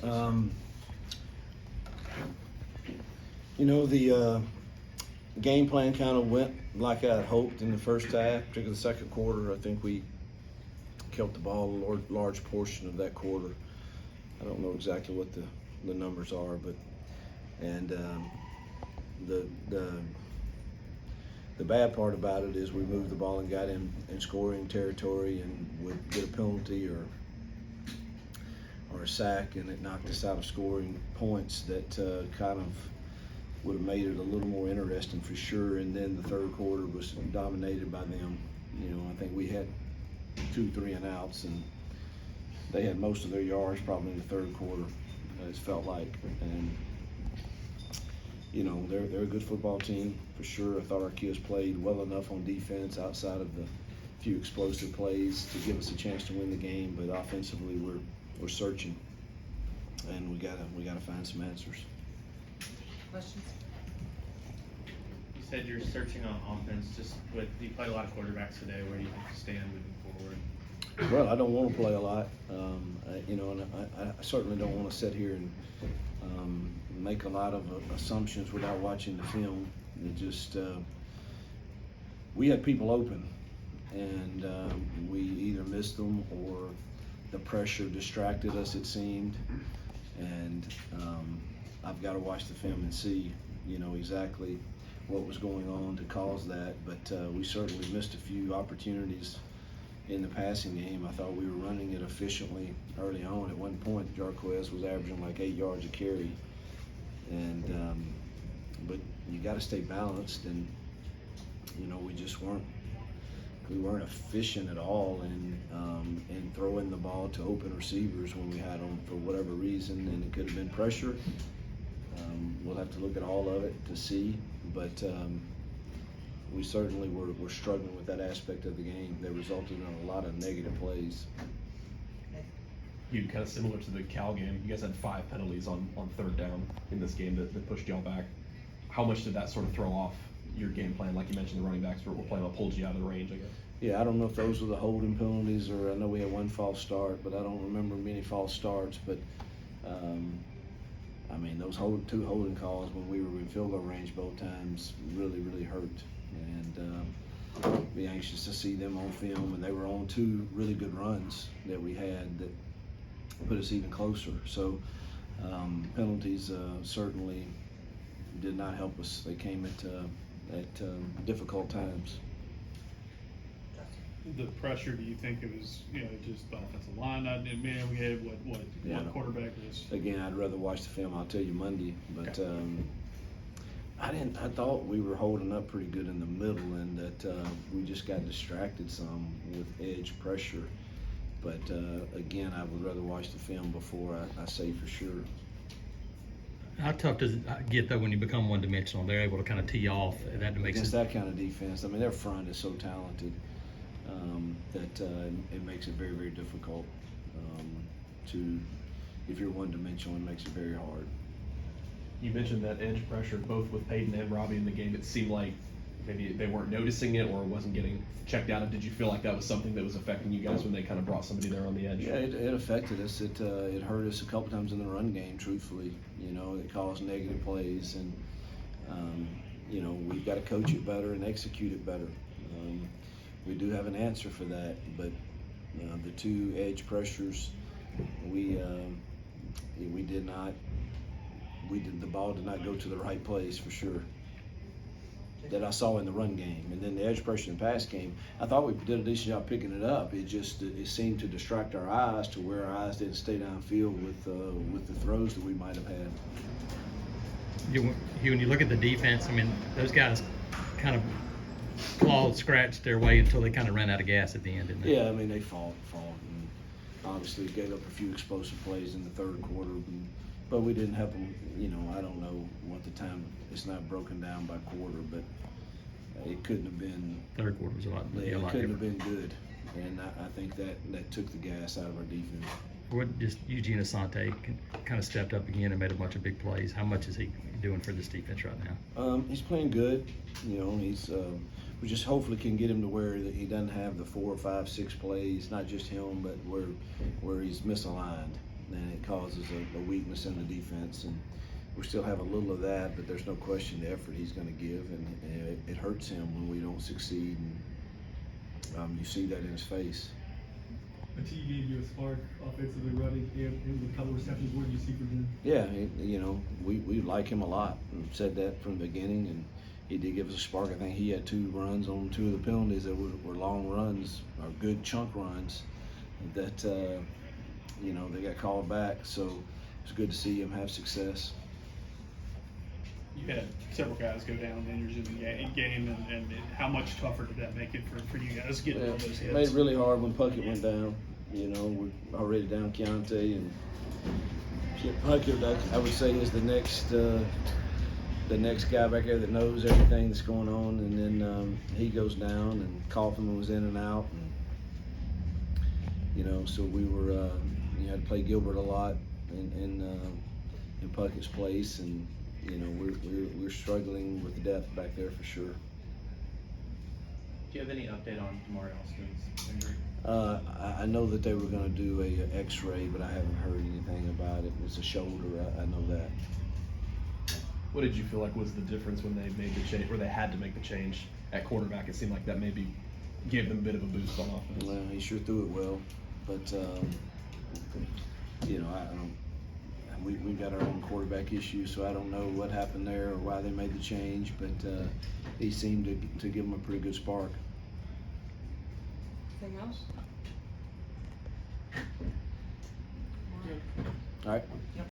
Um, the game plan kind of went like I had hoped in the first half, particularly the second quarter. I think we kept the ball a large portion of that quarter. I don't know exactly what the numbers are, but the bad part about it is we moved the ball and got in scoring territory and would get a penalty or a sack, and it knocked us out of scoring points that kind of would have made it a little more interesting for sure. And then the third quarter was dominated by them. I think we had 2 3 and outs, and they had most of their yards probably in the third quarter, it felt like. And they're a good football team for sure. I thought our kids played well enough on defense outside of the few explosive plays to give us a chance to win the game. But offensively, we're searching, and we gotta find some answers. Questions? You said you're searching on offense. You played a lot of quarterbacks today. Where do you think you stand moving forward? Well, I don't want to play a lot, and I certainly don't want to sit here and make a lot of assumptions without watching the film. It just we had people open, and we either missed them or the pressure distracted us, it seemed. And I've got to watch the film and see, exactly what was going on to cause that. But we certainly missed a few opportunities in the passing game. I thought we were running it efficiently early on. At one point, Jarquez was averaging like 8 yards a carry. And but you got to stay balanced, and we just weren't efficient at all in throwing the ball to open receivers when we had them for whatever reason, and it could have been pressure. We'll have to look at all of it to see, but we certainly were struggling with that aspect of the game that resulted in a lot of negative plays. You kind of similar to the Cal game. You guys had 5 penalties on third down in this game that pushed y'all back. How much did that sort of throw off your game plan? Like you mentioned, the running backs were playing what pulled you out of the range, I guess. Yeah, I don't know if those were the holding penalties, or I know we had 1 false start, but I don't remember many false starts. But those 2 holding calls when we were in field goal range both times really hurt, and be anxious to see them on film. And they were on 2 really good runs that we had that put us even closer. So penalties certainly did not help us. They came at difficult times. The pressure, do you think it was, just the offensive line? Man, we had what quarterback was? Again, I'd rather watch the film. I'll tell you Monday, but I thought we were holding up pretty good in the middle, and that we just got distracted some with edge pressure. But again, I would rather watch the film before I say for sure. How tough does it get though when you become one-dimensional? They're able to kind of tee off. That makes against that kind of defense. Their front is so talented that it makes it very difficult if you're one-dimensional. It makes it very hard. You mentioned that edge pressure both with Peyton and Robbie in the game. It seemed like maybe they weren't noticing it or it wasn't getting checked out. Did you feel like that was something that was affecting you guys when they kind of brought somebody there on the edge? Yeah, it affected us. It hurt us a couple times in the run game, truthfully. It caused negative plays, and we've got to coach it better and execute it better. We do have an answer for that, but the 2 edge pressures, the ball did not go to the right place for sure, that I saw in the run game. And then the edge pressure in the pass game, I thought we did a decent job picking it up. It seemed to distract our eyes to where our eyes didn't stay downfield with the throws that we might have had. Hugh, when you look at the defense, those guys kind of clawed, scratched their way until they kind of ran out of gas at the end, didn't they? Yeah, they fought, and obviously gave up a few explosive plays in the third quarter, but we didn't help them. I don't know what the time. It's not broken down by quarter, but it couldn't have been. Third quarter was a lot. It a lot couldn't different. have been good, and I think that took the gas out of our defense. What just Eugene Asante kind of stepped up again and made a bunch of big plays. How much is he doing for this defense right now? He's playing good. We just hopefully can get him to where that he doesn't have the 4, 5, 6 plays, not just him, but where he's misaligned. and it causes a weakness in the defense. And we still have a little of that, but there's no question the effort he's going to give, and it hurts him when we don't succeed. And you see that in his face. But he gave you a spark offensively running and with a couple receptions. What did you see from him? Yeah, we like him a lot. And said that from the beginning, and he did give us a spark. I think he had 2 runs on 2 of the penalties that were long runs, or good chunk runs, that they got called back. So it's good to see him have success. You had several guys go down injured in the game, and how much tougher did that make it for you guys getting all those hits? It made it really hard when Puckett went down. We're already down Keontae, and Puckett, I would say, is the next guy back there that knows everything that's going on. And then he goes down, and Kaufman was in and out, and so we were you had to play Gilbert a lot in Puckett's place, and we're struggling with the depth back there for sure. Do you have any update on Damari Austin's injury? I know that they were going to do a X-ray, but I haven't heard anything about it. It's a shoulder. I know that. What did you feel like was the difference when they made the change, or they had to make the change at quarterback? It seemed like that maybe gave them a bit of a boost on offense. Well, he sure threw it well, but I don't. We got our own quarterback issues, so I don't know what happened there or why they made the change, but he seemed to give them a pretty good spark. Anything else? All right.